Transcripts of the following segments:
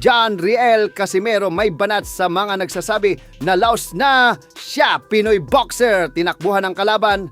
John Riel Casimero may banat sa mga nagsasabi na laos na siya, Pinoy boxer. Tinakbuhan ng kalaban.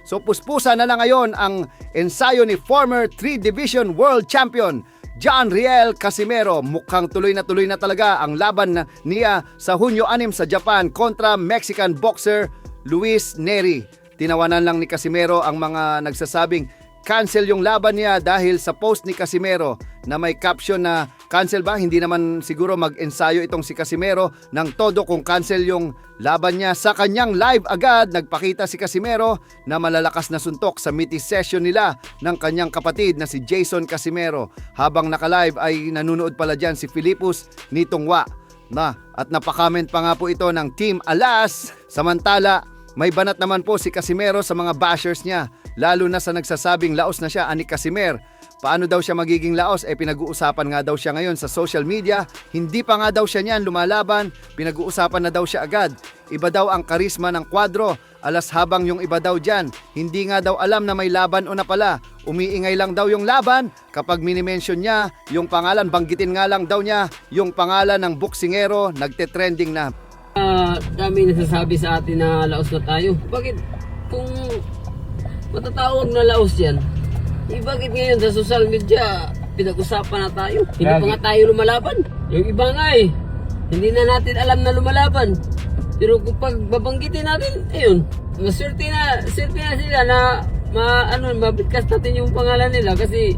So puspusa na lang ngayon ang ensayo ni former 3-division world champion John Riel Casimero. Mukhang tuloy na talaga ang laban niya sa Hunyo 6 sa Japan kontra Mexican boxer Luis Neri. Tinawanan lang ni Casimero ang mga nagsasabing cancel yung laban niya dahil sa post ni Casimero na may caption na cancel ba? Hindi naman siguro mag-ensayo itong si Casimero ng todo kung cancel yung laban niya. Sa kanyang live agad, nagpakita si Casimero na malalakas na suntok sa meeting session nila ng kanyang kapatid na si Jason Casimero. Habang naka-live ay nanunood pala dyan si Philippus Nitongwa. At napaka-comment pa nga po ito ng Team Alas. Samantala, may banat naman po si Casimero sa mga bashers niya, lalo na sa nagsasabing laos na siya ani Casimer. Paano daw siya magiging laos? Pinag-uusapan nga daw siya ngayon sa social media. Hindi pa nga daw siya niyan lumalaban, pinag-uusapan na daw siya agad. Iba daw ang karisma ng Cuadro, alas habang yung iba daw dyan, hindi nga daw alam na may laban o na pala. Umiingay lang daw yung laban, kapag minimension niya yung pangalan, banggitin nga lang daw niya yung pangalan ng boksingero, nagte-trending na. Kami nasasabi sa atin na laos na tayo. Bakit kung matatawag na laos yan, bakit ngayon sa social media pinag-usapan na tayo? Hindi pa nga tayo lumalaban. Yung iba nga hindi na natin alam na lumalaban. Pero kung pag babanggitin natin, ayun, maswerte na sila na mabigkas natin yung pangalan nila kasi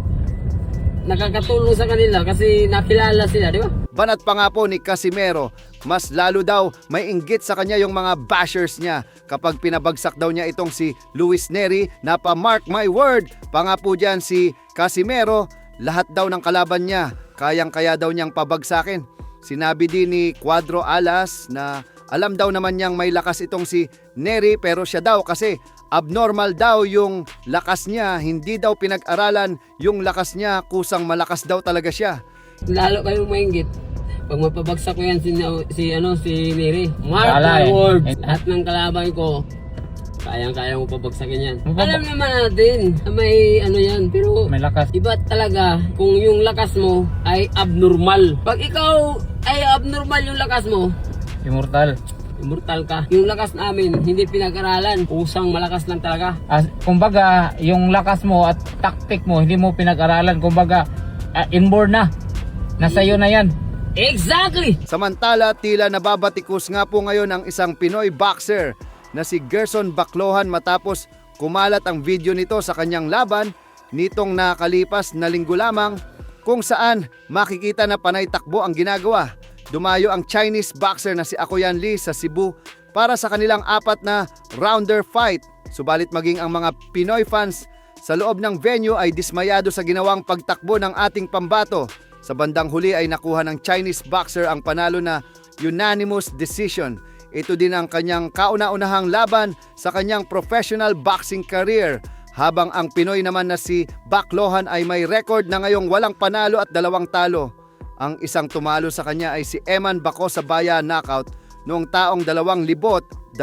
nakakatulong sa kanila kasi nakilala sila, di ba? Banat pa nga po ni Casimero, mas lalo daw may inggit sa kanya yung mga bashers niya kapag pinabagsak daw niya itong si Luis Neri na pa-mark my word. Pa nga po dyan si Casimero, lahat daw ng kalaban niya, kayang-kaya daw niyang pabagsakin. Sinabi din ni Cuadro Alas na alam daw naman niyang may lakas itong si Neri pero siya daw kasi abnormal daw yung lakas niya, hindi daw pinag-aralan yung lakas niya, kusang malakas daw talaga siya. Lalo kayong mainggit. Pag mapabagsak ko yan si Neri, mark my words, lahat ng kalaban ko, kayang-kaya mo pabagsakin yan. Alam naman natin na may yan, pero may lakas. Iba talaga kung yung lakas mo ay abnormal. Pag ikaw ay abnormal yung lakas mo, Immortal ka. Yung lakas namin, hindi pinag-aralan. Kusang malakas lang talaga. Kumbaga, yung lakas mo at tactic mo, hindi mo pinag-aralan. Kumbaga, inborn na. Nasa iyo na yan. Exactly! Samantala, tila nababatikos nga po ngayon ang isang Pinoy boxer na si Gerson Baclohan matapos kumalat ang video nito sa kanyang laban nitong nakalipas na linggo lamang kung saan makikita na panay takbo ang ginagawa. Dumayo ang Chinese boxer na si Akoyan Lee sa Cebu para sa kanilang 4 na rounder fight. Subalit maging ang mga Pinoy fans sa loob ng venue ay dismayado sa ginawang pagtakbo ng ating pambato. Sa bandang huli ay nakuha ng Chinese boxer ang panalo na unanimous decision. Ito din ang kanyang kauna-unahang laban sa kanyang professional boxing career. Habang ang Pinoy naman na si Baclohan ay may record na ngayong walang panalo at 2 talo. Ang isang tumalo sa kanya ay si Eman Bako sa Baya knockout noong taong 2024.